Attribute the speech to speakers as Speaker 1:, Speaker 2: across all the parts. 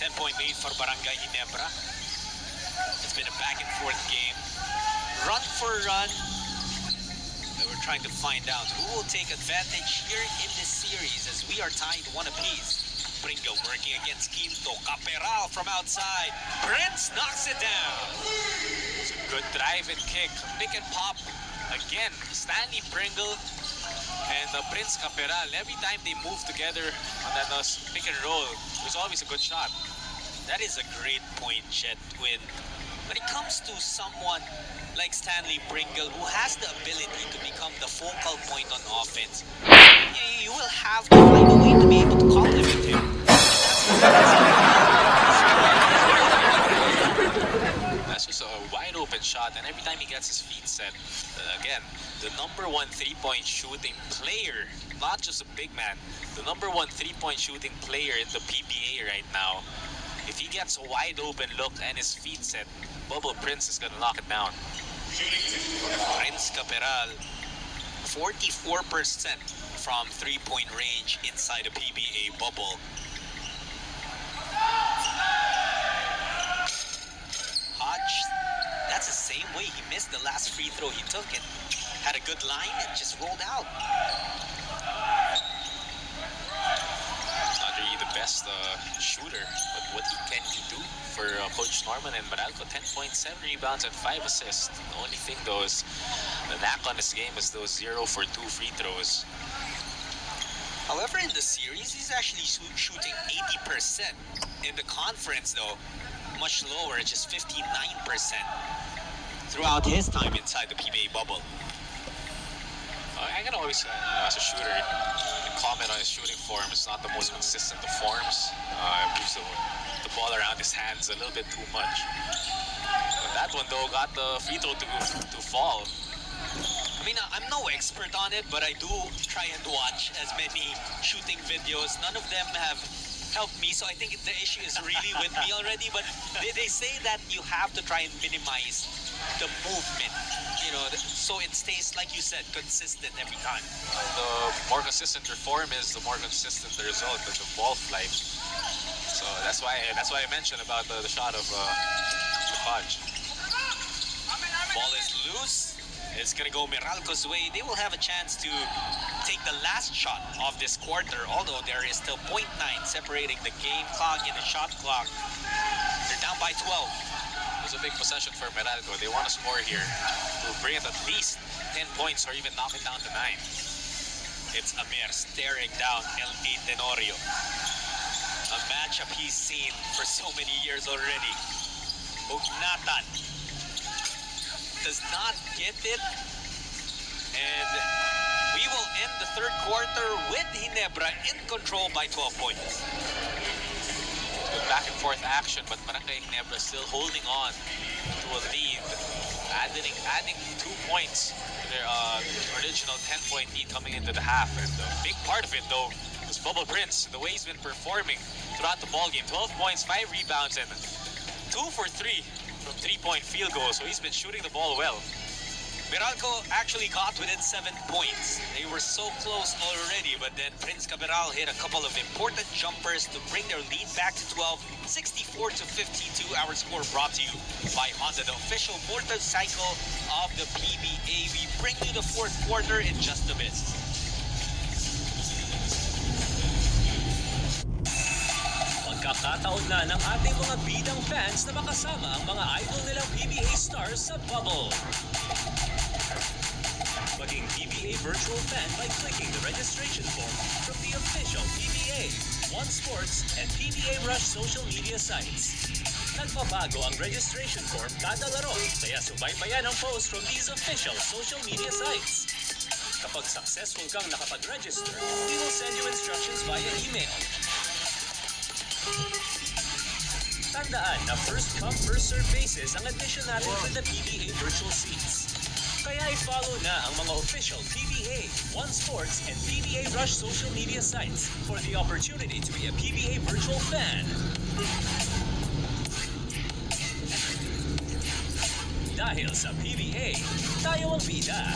Speaker 1: 10-point lead for Barangay Ginebra. It's been a back-and-forth game. Run for run. We're trying to find out who will take advantage here in this series as we are tied one apiece. Pringle working against Quinto. Caperal from outside. Prince knocks it down. It's a good drive and kick. Pick and pop. Again, Stanley Pringle and Prince Caperal. Every time they move together on that pick and roll, there's always a good shot. That is a great point, Chet. When it comes to someone like Stanley Pringle, who has the ability to become the focal point on offense, you will have to find a way to be able to compliment him. That's just a wide open shot, and every time he gets his feet set, again, the #1 3-point shooting player, not just a big man, the #1 3-point shooting player in the PBA right now. If he gets a wide open look and his feet set, Bubble Prince is gonna knock it down. Prince Caperal, 44% from 3-point range inside a PBA bubble. Hodge, that's the same way he missed the last free throw he took. It had a good line and just rolled out. Not really the best shooter, but what can he do for Coach Norman and Meralco? 10 points, 7 rebounds, and 5 assists. The only thing though is the knack on this game is those 0 for 2 free throws. However, in the series, he's actually shooting 80%. In the conference, though, much lower, just 59% throughout his time inside the PBA bubble. I can always, as a shooter, comment on his shooting form. It's not the most consistent of forms. Moves the ball around his hands a little bit too much. But that one, though, got the free throw to fall. I mean, I'm no expert on it, but I do try and watch as many shooting videos. None of them have helped me, so I think the issue is really with me already. But they say that you have to try and minimize the movement, you know, so it stays, like you said, consistent every time. The more consistent your form is, the more consistent the result with the ball flight. So that's why I mentioned about the shot of Hodge. Ball is loose. It's going to go Meralco's way. They will have a chance to take the last shot of this quarter, although there is still 0.9 separating the game clock and the shot clock. They're down by 12. It was a big possession for Meralco. They want to score here to bring it at least 10 points or even knock it down to 9. It's Amir staring down L.A. Tenorio. A matchup he's seen for so many years already. Ugnatan does not get it, and we will end the third quarter with Ginebra in control by 12 points. Good back and forth action, but Barangay Ginebra still holding on to a lead, adding 2 points to their original 10-point lead coming into the half. And the big part of it, though, was Bubble Prince, the way he's been performing throughout the ballgame. 12 points, 5 rebounds, and 2 for 3 from 3-point field goal, so he's been shooting the ball well. Meralco actually got within 7 points. They were so close already, but then Prince Caperal hit a couple of important jumpers to bring their lead back to 12, 64-52. Our score brought to you by Honda, the official motorcycle of the PBA. We bring you the fourth quarter in just a bit.
Speaker 2: Magkakataon na ng ating mga bidang fans na makasama ang mga idol nilang PBA stars sa bubble. Maging PBA virtual fan by clicking the registration form from the official PBA, One Sports, and PBA Rush social media sites. Nagbabago ang registration form kada laro, kaya subaybayan ang post from these official social media sites. Kapag successful kang nakapag-register, we will send you instructions via email. Tandaan na first come first serve basis ang admission natin for the PBA virtual seats. Kaya i-follow na ang mga official PBA, One Sports, and PBA Rush social media sites for the opportunity to be a PBA virtual fan. Dahil sa PBA, tayo ang bida.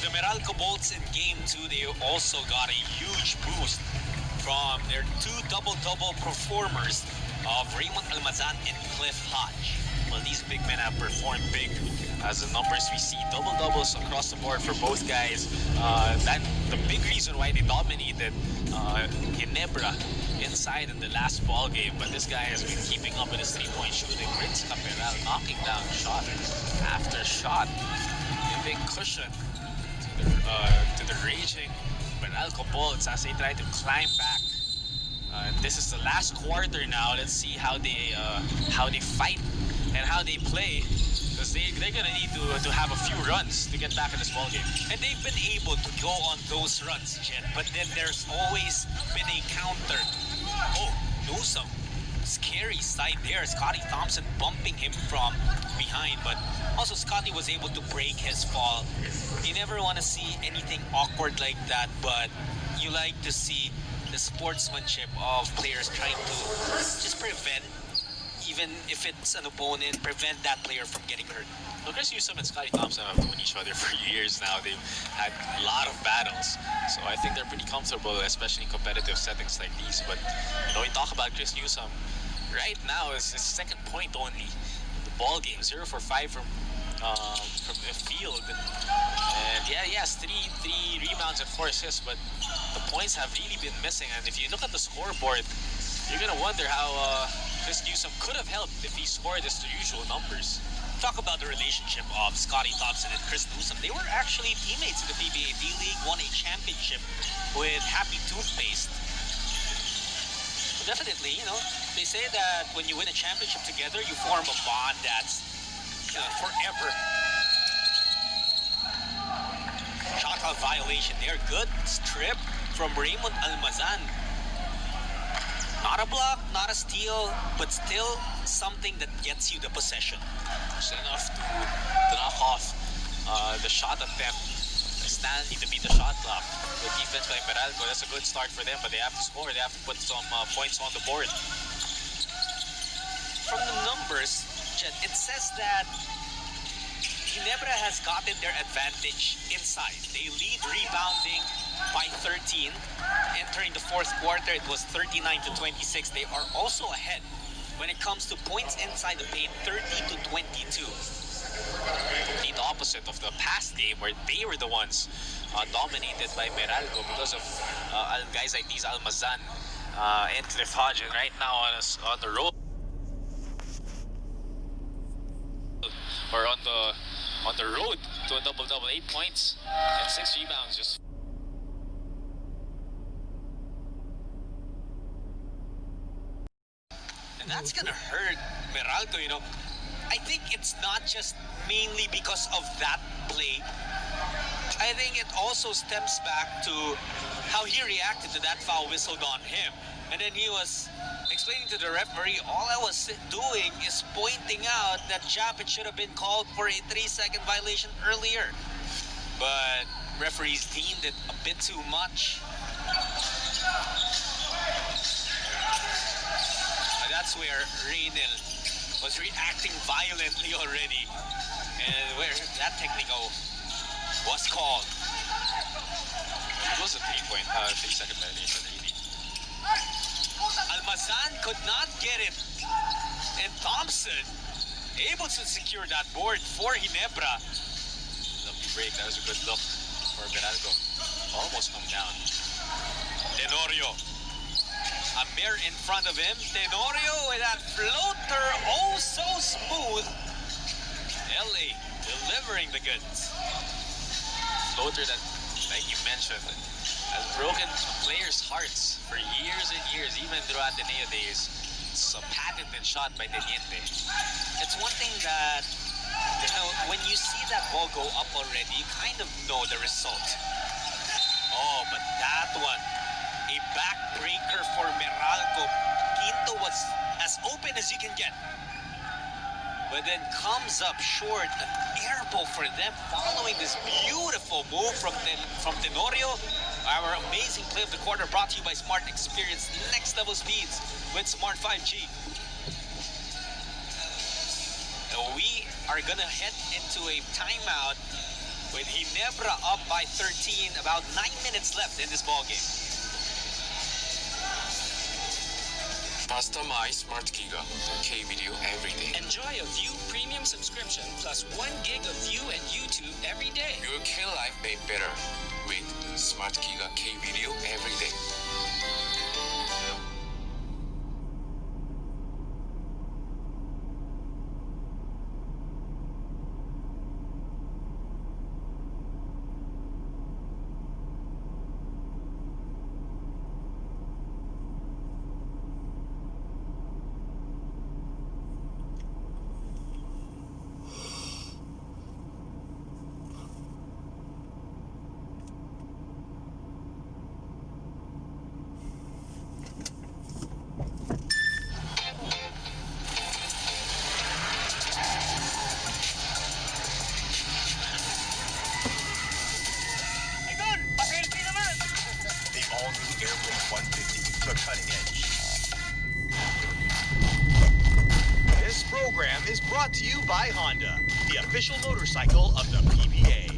Speaker 1: the Meralco Bolts in Game 2, they also got a huge boost from their two double-double performers of Raymond Almazan and Cliff Hodge. Well, these big men have performed big. As the numbers we see, double-doubles across the board for both guys. That the big reason why they dominated Ginebra inside in the last ball game. But this guy has been keeping up with his three-point shooting. Rince Caperal knocking down shot after shot. A big cushion to the raging Meralco Bolts as they try to climb back. This is the last quarter now. Let's see how they fight and how they play, because they're gonna need to have a few runs to get back in this ball game.
Speaker 2: And they've been able to go on those runs, Jet, but then there's always been a counter. Oh, Newsom. Scary side there. Scottie Thompson bumping him from behind, but also Scottie was able to break his fall. You never want to see anything awkward like that, but you like to see the sportsmanship of players trying to just prevent, even if it's an opponent, prevent that player from getting hurt.
Speaker 1: Well, Chris Newsom and Scottie Thompson have known each other for years now. They've had a lot of battles, so I think they're pretty comfortable, especially in competitive settings like these. But we talk about Chris Newsom. Right now is his second point only in the ball game. 0 for 5 from the field, and yeah, he has three rebounds and 4 assists. But the points have really been missing. And if you look at the scoreboard, you're gonna wonder how Chris Newsom could have helped if he scored his usual numbers.
Speaker 2: Talk about the relationship of Scottie Thompson and Chris Newsom. They were actually teammates in the PBA D-League, won a championship with Happy Toothpaste. Definitely, they say that when you win a championship together, you form a bond that's forever. Shot clock violation there. Good strip from Raymond Almazan. Not a block, not a steal, but still something that gets you the possession.
Speaker 1: Just enough to knock off the shot attempt. Stanley to beat the shot clock. Good defense by Meralco. That's a good start for them, but they have to score. They have to put some points on the board.
Speaker 2: From the numbers, Chet, it says that Ginebra has gotten their advantage inside. They lead rebounding by 13. Entering the fourth quarter, it was 39-26. They are also ahead when it comes to points inside the paint, 30-22.
Speaker 1: Complete opposite of the past game where they were the ones dominated by Meralco because of guys like these Almazan and Cliff Hodge. And right now on the road, or on the road to a double-double, 8 points and 6 rebounds. Just
Speaker 2: and that's gonna hurt Meralco. I think it's not just mainly because of that play. I think it also stems back to how he reacted to that foul whistled on him. And then he was explaining to the referee, all I was doing is pointing out that Japet should have been called for a 3-second violation earlier. But referees deemed it a bit too much. That's where Reynel was reacting violently already, and where that technical was called.
Speaker 1: It was a 3-second violation, really.
Speaker 2: Almazan could not get it, and Thompson able to secure that board for Ginebra.
Speaker 1: Lovely break. That was a good look for Meralco. Almost come down.
Speaker 2: Tenorio. Amir in front of him. Tenorio with that floater, oh so smooth. LA delivering the goods.
Speaker 1: Floater that, like you mentioned, has broken players' hearts for years and years, even throughout the Ateneo days. It's a patented shot by Teniente.
Speaker 2: It's one thing that, when you see that ball go up already, you kind of know the result. Oh, but that one, a backbreaker for Meralco. Quinto was as open as you can get. But then comes up short, an air ball for them following this beautiful move from Tenorio. Our amazing play of the quarter brought to you by Smart. Experience next level speeds with Smart 5G. And we are gonna head into a timeout.
Speaker 3: with Ginebra up by 13, about 9 minutes left in this ballgame.
Speaker 4: Basta my Smart Giga. K-Video every day.
Speaker 2: Enjoy a View premium subscription plus 1 gig of View and YouTube every day.
Speaker 4: Your K-Life made better with Smart Giga K-Video every day.
Speaker 5: The all-new Airblade 150, the cutting edge. This program is brought to you by Honda, the official motorcycle of the PBA.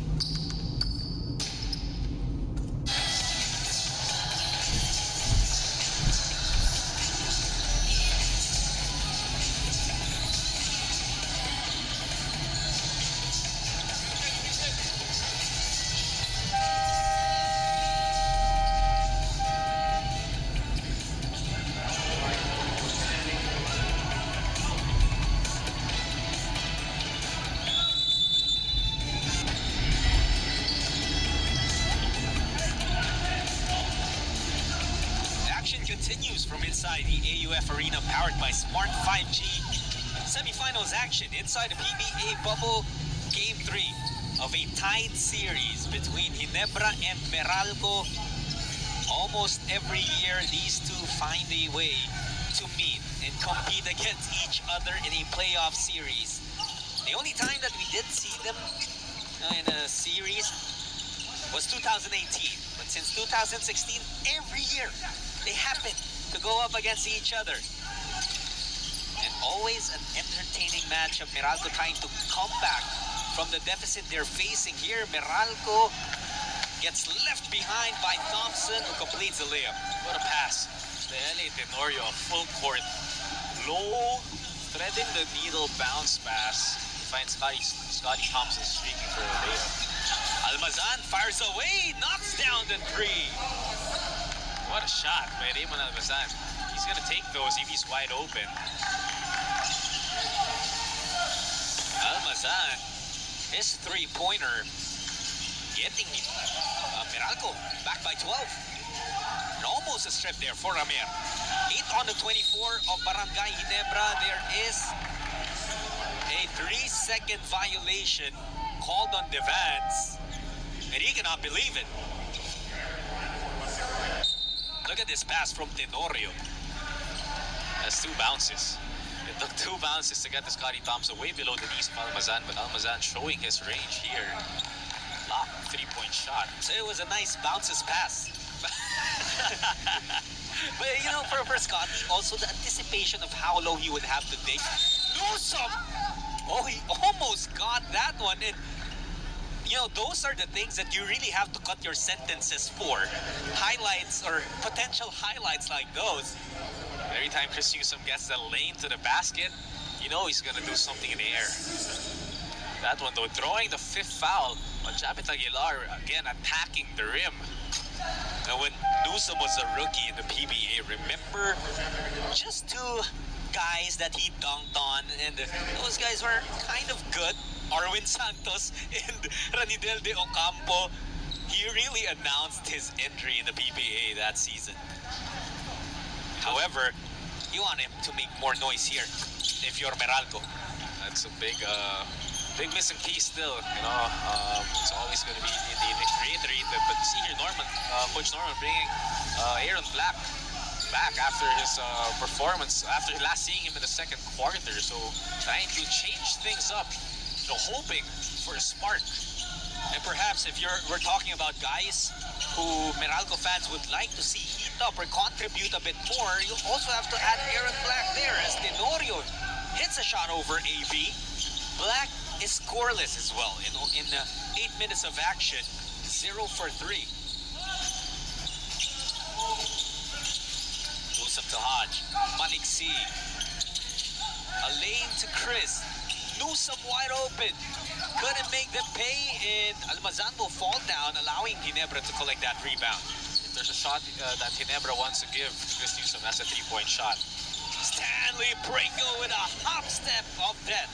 Speaker 3: Continues from inside the AUF Arena powered by Smart 5G. Semifinals action inside the PBA bubble. Game 3 of a tied series between Ginebra and Meralco. Almost every year, these two find a way to meet and compete against each other in a playoff series. The only time that we did see them in a series was 2018. But since 2016, every year, they happen to go up against each other. And always an entertaining matchup. Meralco trying to come back from the deficit they're facing here. Meralco gets left behind by Thompson, who completes the layup.
Speaker 1: What a pass. The LA Tenorio, full court. Low, threading the needle bounce pass. Finds Scottie Thompson streaking for a layup.
Speaker 3: Almazan fires away, knocks down the three.
Speaker 1: What a shot by Raymond Almazan. He's going to take those if he's wide open.
Speaker 3: Almazan, his three-pointer, getting Meralco back by 12. And almost a strip there for Ramir. 8 on the 24 of Barangay Ginebra. There is a 3-second violation called on Devans. And he cannot believe it. Look at this pass from Tenorio.
Speaker 1: That's 2 bounces. It took 2 bounces to get the Scottie Thompson way below the knees of Almazan, but Almazan showing his range here. Lock 3-point shot.
Speaker 3: So it was a nice bounces pass. But you know, for Scottie, also the anticipation of how low he would have to dig. Newsom! Oh, he almost got that one. And you know, those are the things that you really have to cut your sentences for. Highlights or potential highlights like those.
Speaker 1: Every time Chris Newsom gets the lane to the basket, you know he's going to do something in the air. That one though, throwing the 5th foul on Japet Aguilar, again attacking the rim. And when Newsom was a rookie in the PBA, remember
Speaker 3: just 2 guys that he dunked on, and those guys were kind of good. Arwin Santos and Ranidel de Ocampo. He really announced his entry in the PBA that season. However, you want him to make more noise here if you're Meralco.
Speaker 1: That's a big missing piece still. You know, it's always going to be reiterated. But you see here, Coach Norman bringing Aaron Black back after his performance, after last seeing him in the second quarter. So trying to change things up. So hoping for a spark.
Speaker 3: And perhaps if we're talking about guys who Meralco fans would like to see heat up or contribute a bit more, you also have to add Aaron Black there as Tenorio hits a shot over AB. Black is scoreless as well. In 8 minutes of action, 0 for 3. Newsome to Hodge. Maliksi. A lane to Chris. Newsome wide open. Couldn't make them pay, and Almazan will fall down, allowing Ginebra to collect that rebound.
Speaker 1: If there's a shot that Ginebra wants to give to Chris Newsome, that's a 3-point shot.
Speaker 3: Stanley Pringle with a hop step of death.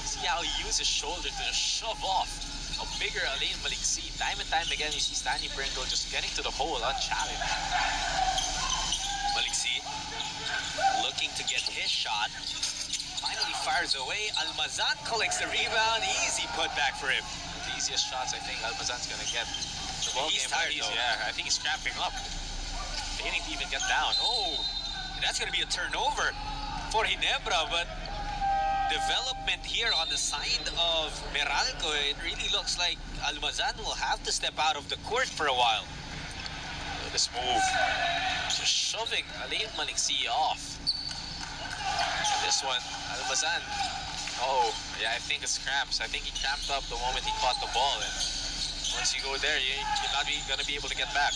Speaker 1: See how he used his shoulder to just shove off a bigger Alain Maliksi. Time and time again, you see Stanley Pringle just getting to the hole unchallenged.
Speaker 3: Maliksi looking to get his shot. Finally fires away. Almazan collects the rebound. Easy putback for him.
Speaker 1: The easiest shots I think Almazan's going to get. The ball
Speaker 3: He's
Speaker 1: game
Speaker 3: tired,
Speaker 1: easy.
Speaker 3: though.
Speaker 1: Yeah, I think he's cramping up. Beginning to even get down. Oh,
Speaker 3: And that's going to be a turnover for Ginebra, but development here on the side of Meralco, it really looks like Almazan will have to step out of the court for a while.
Speaker 1: this move. Just shoving Alain Maliksi off. This one, Almazan. Oh, yeah, I think it's cramps. I think he cramped up the moment he caught the ball. And once you go there, you're not going to be able to get back.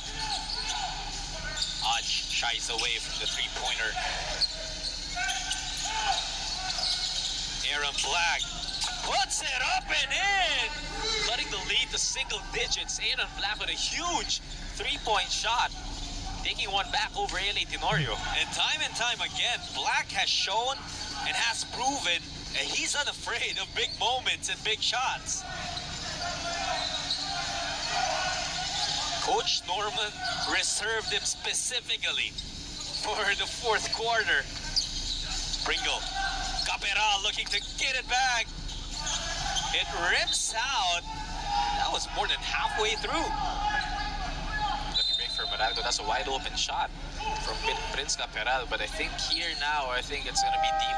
Speaker 3: Hodge shies away from the three-pointer. Aaron Black puts it up and in, cutting the lead to single digits. Aaron Black with a huge three-point shot, taking one back over LA Tenorio. And time again, Black has shown and has proven that he's unafraid of big moments and big shots. Coach Norman reserved him specifically for the fourth quarter. Pringle, Caperal looking to get it back. It rips out. That was more than halfway through.
Speaker 1: Lucky break for Meralco. That's a wide open shot from Prince Caperal. But I think here now, I think it's going to be Team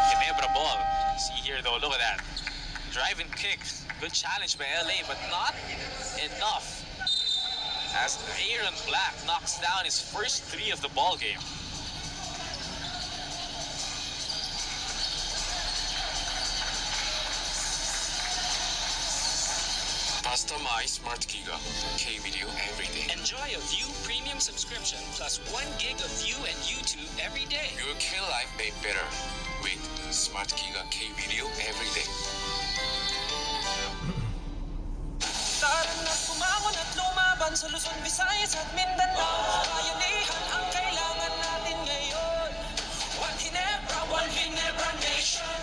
Speaker 1: Ginebra ball. See here though, look at that. Drive and kick. Good challenge by LA, but not enough. As Aaron Black knocks down his first three of the ball game.
Speaker 4: Basta My Smart Giga. K-Video every day.
Speaker 2: Enjoy a View Premium subscription plus 1 gig of View and YouTube every day.
Speaker 4: Your K-Life made better with Smart Giga K-Video every day.
Speaker 6: Tara na pumangon at lumaban sa Luzon, Visayas at Mindanao. Bayanihan ang kailangan natin ngayon. One Ginebra Nation.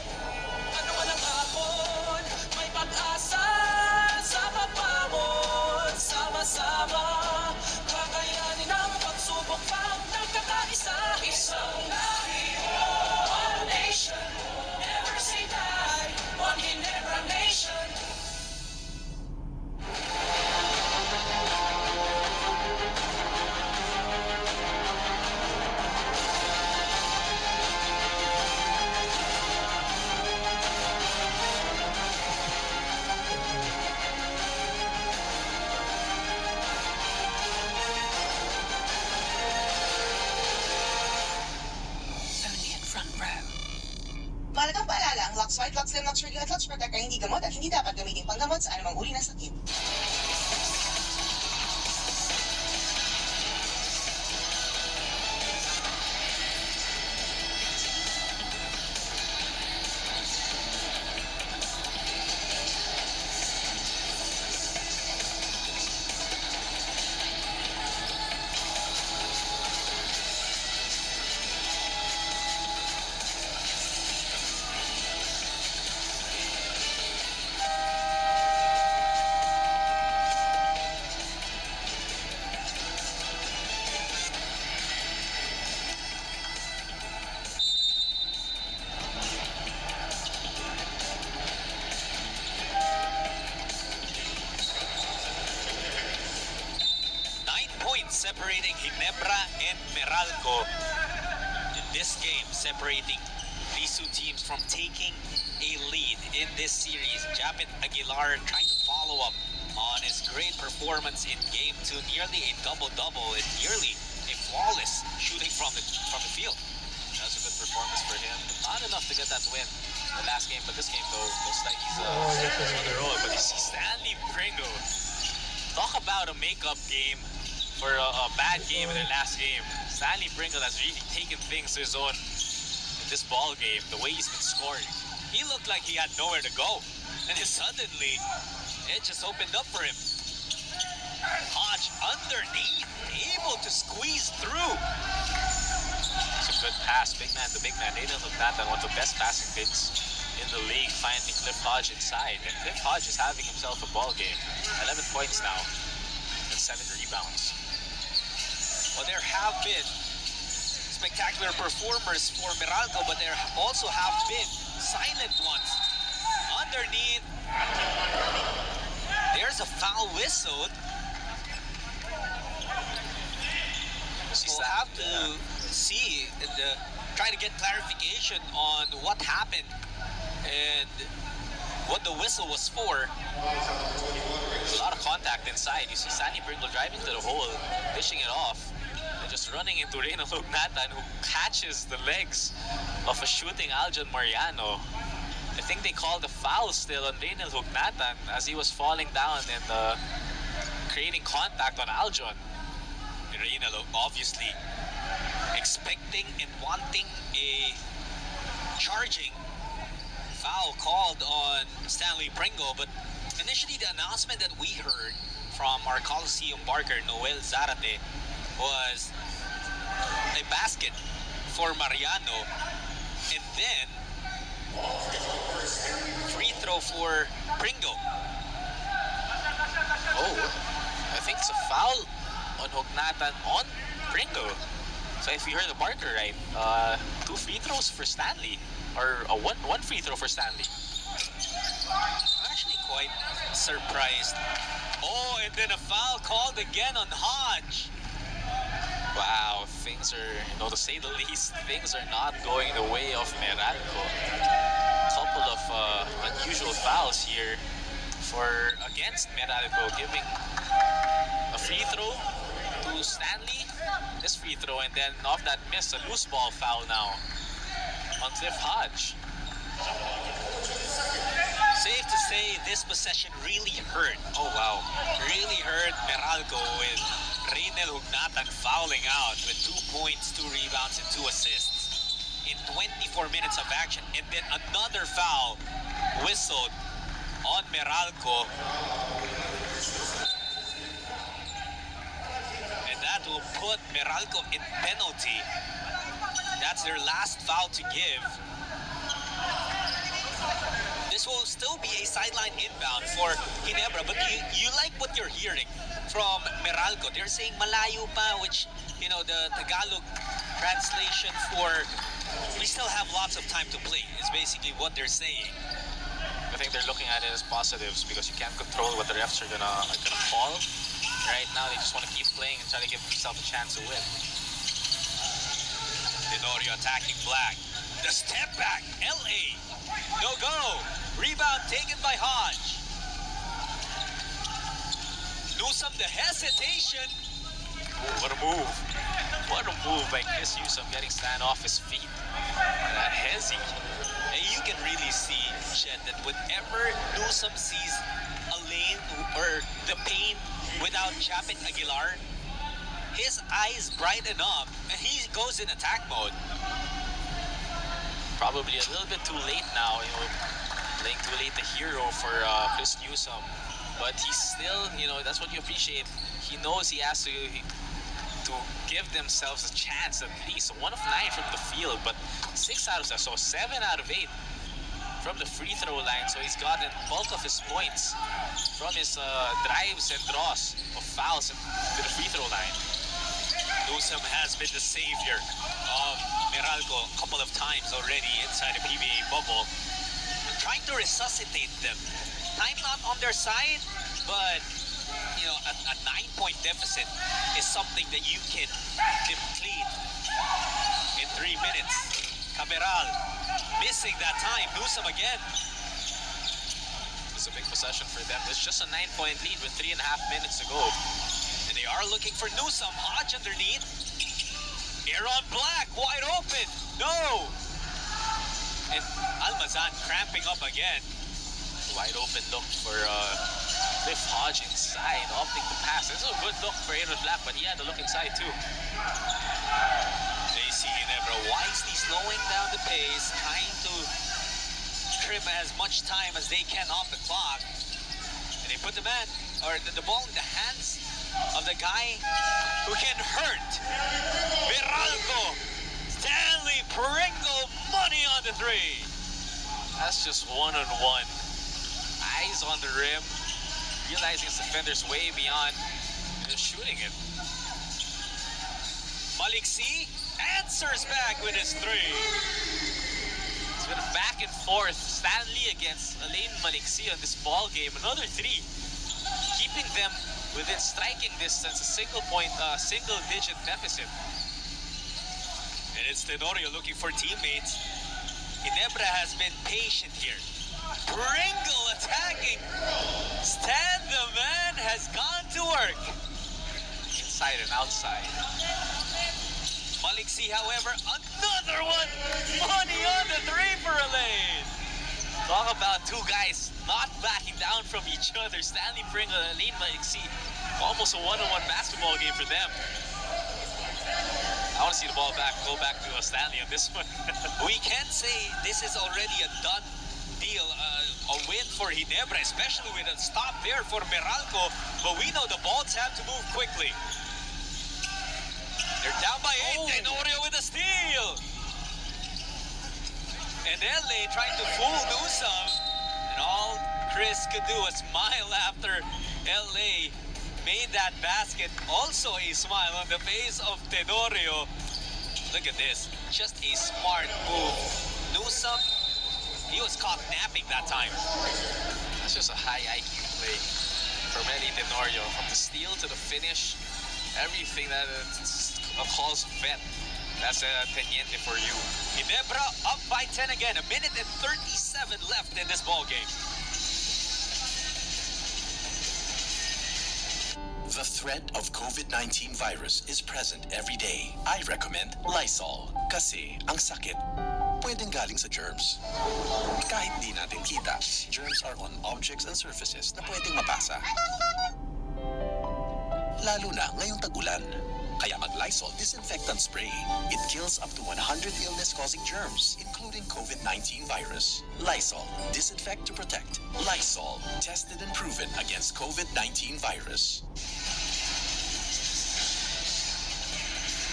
Speaker 6: Ano man ang hapon, may pag-asa sa pagpamon. Sama-sama, kakayanin ang pagsubok pang nagkakaisa. Isang lahi, one nation, never say die. One Ginebra Nation.
Speaker 7: Only in front row.
Speaker 8: Mahalagang paalala, ang Lux White, Lux Slim, Lux Regular at Lux Protect ay hindi gamot at hindi dapat gamitin panggamot sa anumang uri ng sakit.
Speaker 3: Separating Ginebra and Meralco in this game, separating these two teams from taking a lead in this series. Japet Aguilar trying to follow up on his great performance in Game 2, nearly a double-double and nearly a flawless shooting from the field.
Speaker 1: That's a good performance for him. Not enough to get that win the last game, but this game though looks like he's on the road. But you see Stanley Pringle. Talk about a makeup game for a bad game in their last game. Stanley Pringle has really taken things to his own in this ball game. The way he's been scoring,
Speaker 3: He looked like he had nowhere to go. And then suddenly, it just opened up for him. Hodge underneath, able to squeeze through.
Speaker 1: it's a good pass, big man to big man. They didn't look that one of the best passing bigs in the league. Finding Cliff Hodge inside, and Cliff Hodge is having himself a ball game. 11 points now and 7 rebounds.
Speaker 3: Well, there have been spectacular performers for Meralco, but there also have been silent ones. Underneath, there's a foul whistled. We'll have to see, try to get clarification on what happened and what the whistle was for.
Speaker 1: There's a lot of contact inside. You see Stanley Pringle driving to the hole, dishing it off, and just running into Reyna Lugnatan, who catches the legs of a shooting Aljon Mariano. I think they called the foul still on Reyna Lugnatan as he was falling down and creating contact on Aljon.
Speaker 3: Reyna obviously expecting and wanting a charging foul called on Stanley Pringle, but initially the announcement that we heard from our Coliseum barker Noel Zarate was a basket for Mariano, and then free throw for Pringle.
Speaker 1: Oh, I think it's a foul on Hugnatan on Pringle. So if you heard the barker right, 2 free throws for Stanley, or one free throw for Stanley.
Speaker 3: I'm actually quite surprised. Oh, and then a foul called again on Hodge.
Speaker 1: Wow, things are, to say the least, things are not going the way of Meralco. Couple of unusual fouls here against Meralco, giving a free throw to Stanley, this free throw, and then off that miss, a loose ball foul now on Cliff Hodge.
Speaker 3: Safe to say this possession really hurt. Oh wow, really hurt Meralco with Reynel Hugnatan fouling out with 2 points, 2 rebounds, and 2 assists in 24 minutes of action, and then another foul whistled on Meralco. And that will put Meralco in penalty. That's their last foul to give. This will still be a sideline inbound for Ginebra, but you like what you're hearing from Meralco. They're saying malayo pa, which, the Tagalog translation for we still have lots of time to play is basically what they're saying.
Speaker 1: I think they're looking at it as positives because you can't control what the refs are gonna call. Right now, they just want to keep playing and try to give themselves a chance to win.
Speaker 3: Tenorio attacking Black. The step back, LA. No go. Rebound taken by Hodge. Newsome, the hesitation.
Speaker 1: Ooh, what a move. What a move by Chris Newsome, getting Stan off his feet. That hezzy.
Speaker 3: And you can really see, Shed, that whenever Newsome sees a lane or the paint without Chapin Aguilar, his eyes brighten up and he goes in attack mode.
Speaker 1: Probably a little bit too late now, playing too late the hero for Chris Newsome. But he's still, that's what you appreciate. He knows he has to give themselves a chance at least. 1 of 9 from the field, but 6 out of 7, so 7 out of 8 from the free throw line. So he's gotten bulk of his points from his drives and draws of fouls to the free throw line.
Speaker 3: Newsome has been the savior of Meralco a couple of times already inside the PBA bubble, trying to resuscitate them. Time not on their side, but a 9-point deficit is something that you can deplete in 3 minutes. Caberal missing that time. Newsome again.
Speaker 1: It's a big possession for them. It's just a 9-point lead with 3.5 minutes to go.
Speaker 3: And they are looking for Newsome. Hodge underneath. Aaron Black, wide open. No. And Almazan cramping up again.
Speaker 1: Wide open look for Cliff Hodge inside, opting to pass. This is a good look for Aaron Black, but he had to look inside too.
Speaker 3: AC Ginebra wisely slowing down the pace, trying to trim as much time as they can off the clock. And they put the ball in the hands of the guy who can hurt. Meralco, Stanley Pringle, money on the three.
Speaker 1: That's just one-on-one. Eyes on the rim, realizing his defender's way beyond, and shooting it.
Speaker 3: Maliksi answers back with his three.
Speaker 1: It's been back and forth. Stanley against Alain Maliksi on this ball game. Another three, keeping them within striking distance, a single-digit deficit.
Speaker 3: And it's Tenorio looking for teammates. Ginebra has been patient here. Pringle attacking. Stan the man has gone to work.
Speaker 1: Inside and outside.
Speaker 3: Maliksi, however, another one. Money on the three for Alain.
Speaker 1: Talk about two guys not backing down from each other. Stanley Pringle and Alain Maliksi. Almost a one-on-one basketball game for them. I want to see the ball go back to Stanley on this one.
Speaker 3: We can say this is already a done deal, a win for Ginebra, especially with a stop there for Meralco. But we know the Bolts have to move quickly. They're down by 8. Tenorio with a steal. And LA trying to fool Newsom. And all Chris could do was smile after LA made that basket. Also a smile on the face of Tenorio. Look at this. Just a smart move. Newsom, he was caught napping that time.
Speaker 1: That's just a high IQ play from Eddie Tenorio. From the steal to the finish, everything that calls vet. That's a Teniente for you.
Speaker 3: Ginebra up by 10 again. 1 minute and 37 left in this ball game.
Speaker 9: The threat of COVID-19 virus is present every day. I recommend Lysol kasi ang sakit pwedeng galing sa germs. Kahit di natin kita, germs are on objects and surfaces na pwedeng mapasa. Lalo na ngayong tag-ulan. Kaya mag-Lysol disinfectant spray. It kills up to 100 illness-causing germs, including COVID-19 virus. Lysol, disinfect to protect. Lysol, tested and proven against COVID-19 virus.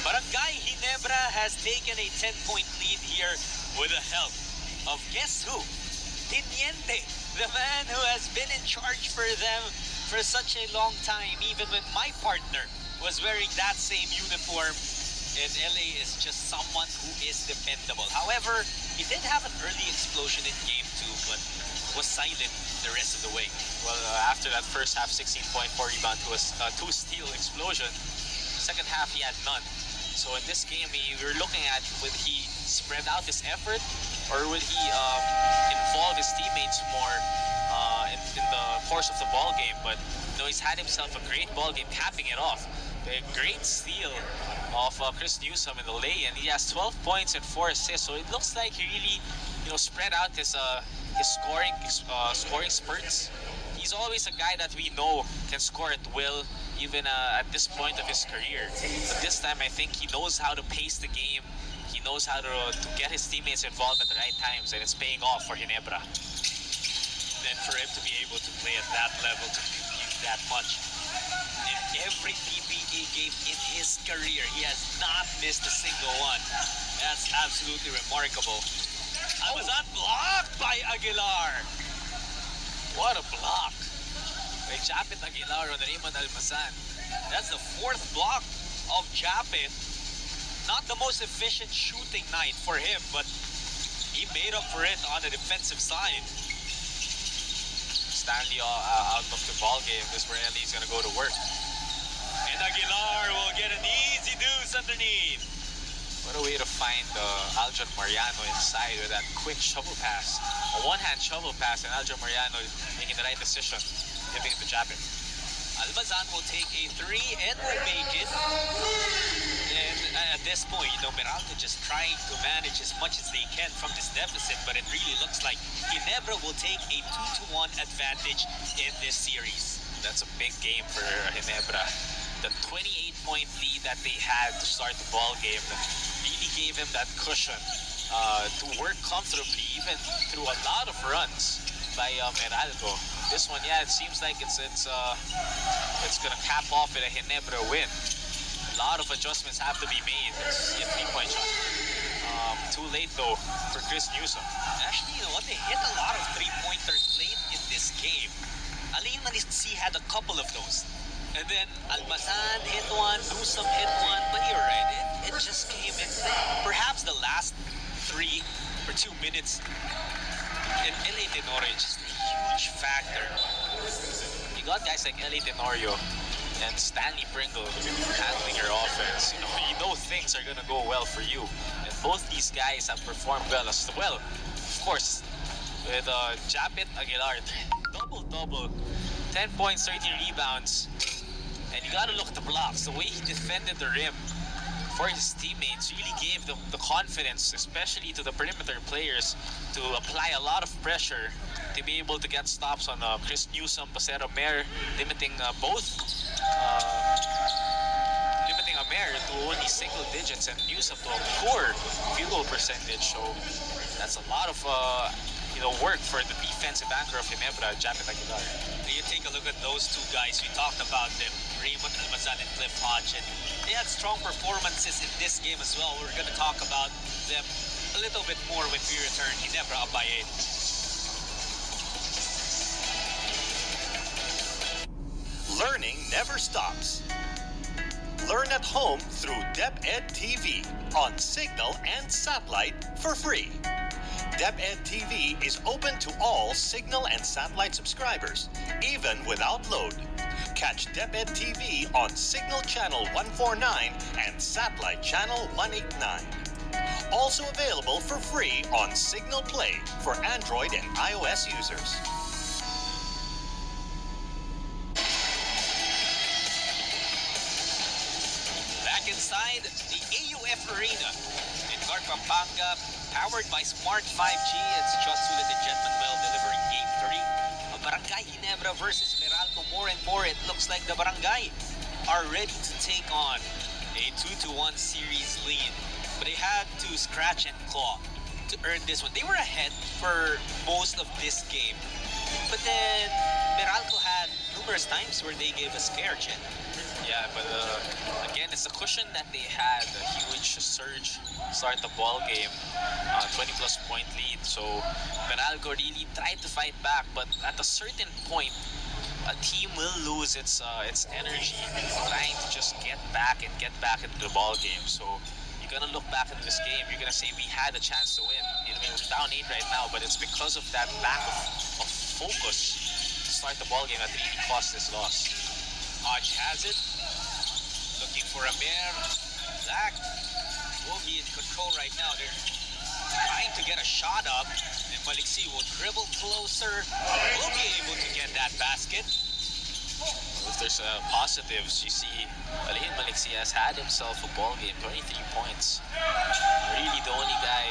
Speaker 3: Barangay Ginebra has taken a 10-point lead here with the help of guess who? Teniente, the man who has been in charge for them for such a long time, even when my partner was wearing that same uniform. And LA is just someone who is dependable. However, he did have an early explosion in Game 2, but was silent the rest of the way.
Speaker 1: Well, after that first half, 16.4 rebound to a 2-steal explosion, second half he had none. So in this game, we were looking at would he spread out his effort or would he involve his teammates more in the course of the ball game. But he's had himself a great ball game, capping it off. A great steal of Chris Newsom in the lay, and he has 12 points and 4 assists. So it looks like he really, spread out his scoring spurts. He's always a guy that we know can score at will, even at this point of his career. But this time, I think he knows how to pace the game. He knows how to get his teammates involved at the right times, and it's paying off for Ginebra.
Speaker 3: And for him to be able to play at that level, to use that much. In every PBA game in his career, he has not missed a single one. That's absolutely remarkable. Almazan blocked by Aguilar.
Speaker 1: What a block by Japit Aguilar on Raymond Almazan.
Speaker 3: That's the 4th block of Japit. Not the most efficient shooting night for him, but he made up for it on the defensive side.
Speaker 1: Stanley out of the ball game. This is where Ellie's going to go to work.
Speaker 3: And Aguilar will get an easy deuce underneath.
Speaker 1: What a way to find Aljon Mariano inside with that quick shovel pass. A one-hand shovel pass, and Aljon Mariano making the right decision, giving it to Japit.
Speaker 3: Almazan will take a 3 and will make it. And at this point, Meralco just trying to manage as much as they can from this deficit, but it really looks like Ginebra will take a 2-1 advantage in this series.
Speaker 1: That's a big game for Ginebra. The 28-point lead that they had to start the ball game really gave him that cushion to work comfortably, even through a lot of runs by Meralco. This one, yeah, it seems like it's gonna cap off with a Ginebra win. A lot of adjustments have to be made. It's a 3-point shot. Too late though for Chris Newsom.
Speaker 3: Actually, you know what? They hit a lot of 3-pointers late in this game. Alain Maliksi had a couple of those. And then Almazan hit one, Newsom hit one, but you're right, it just came in. Perhaps the last 3 or 2 minutes in LA Tenorio just a huge factor.
Speaker 1: You got guys like L.A. Tenorio and Stanley Pringle handling your offense. You know things are gonna go well for you. And both these guys have performed well as well. Of course, with Japit Aguilar, double-double, 10 points, 13 rebounds. And you gotta look at the blocks. The way he defended the rim for his teammates really gave them the confidence, especially to the perimeter players, to apply a lot of pressure to be able to get stops on Chris Newsom, Pasero Mer, limiting Amer to only single digits and Newsom to a poor field goal percentage. So that's a lot of work for the defensive anchor of Ginebra, Japit Aguilar.
Speaker 3: You take a look at those two guys. We talked about them, Raymond Almazan and Cliff Hodge. And they had strong performances in this game as well. We're going to talk about them a little bit more when we return. Ginebra up by 8.
Speaker 5: Learning never stops. Learn at home through DepEd TV on Signal and Satellite for free. DepEd TV is open to all Signal and Satellite subscribers, even without load. Catch DepEd TV on Signal Channel 149 and Satellite Channel 189. Also available for free on Signal Play for Android and iOS users.
Speaker 3: Back inside the AUF Arena in Clark, Pampanga, powered by Smart 5G. It's Just Sulit and Jet Manuel delivering Game 3 of Barangay Ginebra versus Meralco. More and more, it looks like the Barangay are ready to take on a 2-1 series lead. But they had to scratch and claw to earn this one. They were ahead for most of this game. But then Meralco had numerous times where they gave a scare, Jen.
Speaker 1: Yeah, but again, it's a cushion that they had, a huge surge start the ball game, 20-plus point lead. So Meralco really tried to fight back, but at a certain point, a team will lose its energy trying to just get back into the ball game. So you're gonna look back at this game, you're gonna say we had a chance to win. We're down 8 right now, but it's because of that lack of focus to start the ball game that really cost this loss.
Speaker 3: Hodge has it. Looking for Amer. Zach will be in control right now. They're trying to get a shot up. And Maliksi will dribble closer. Will be able to get that basket.
Speaker 1: If there's positives, you see Alain Maliksi has had himself a ball game, 23 points. Really the only guy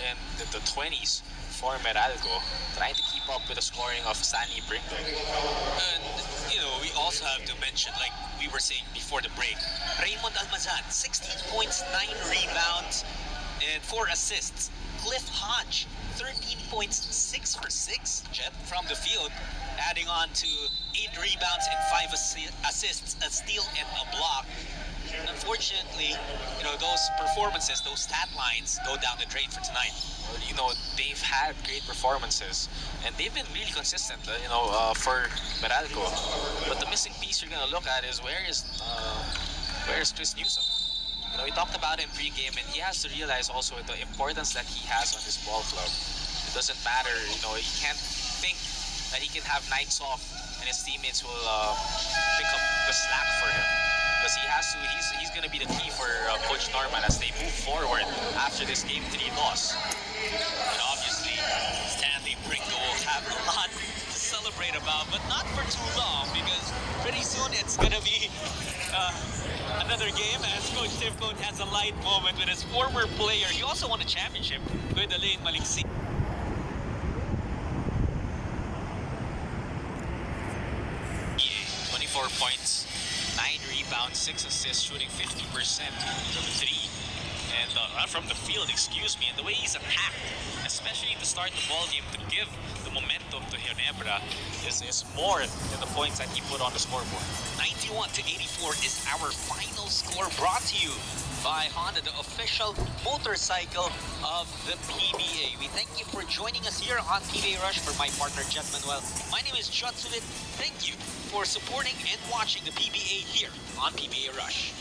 Speaker 1: in the 20s for Meralco, trying to keep up with the scoring of Stanley Pringle.
Speaker 3: And, we also have to mention, like we were saying before the break, Raymond Almazan, 16 points, 9 rebounds, and 4 assists. Cliff Hodge, 13 points, 6 for 6, Jet, from the field, adding on to 8 rebounds and 5 assists, a steal and a block. Unfortunately, those performances, those stat lines go down the drain for tonight.
Speaker 1: Well, they've had great performances and they've been really consistent, for Meralco. But the missing piece you're gonna look at is where is Chris Newsom? We talked about him pre-game, and he has to realize also the importance that he has on this ball club. It doesn't matter, he can't think that he can have nights off and his teammates will pick up the slack for him. Because he's going to be the key for Coach Norman as they move forward after this Game 3 loss.
Speaker 3: And obviously, Stanley Pringle will have a lot to celebrate about, but not for too long, because pretty soon it's going to be Another game as Coach Tifcone has a light moment with his former player. He also won a championship with Elaine Maliksi. Yeah, 24 points, 9 rebounds, 6 assists, shooting 50% from 3. And from the field, excuse me, and the way he's attacked, especially to start the ball game, to give the momentum to Ginebra is more than the points that he put on the scoreboard. 91-84 is our final score, brought to you by Honda, the official motorcycle of the PBA. We thank you for joining us here on PBA Rush. For my partner, Jet Manuel, my name is John Sulit. Thank you for supporting and watching the PBA here on PBA Rush.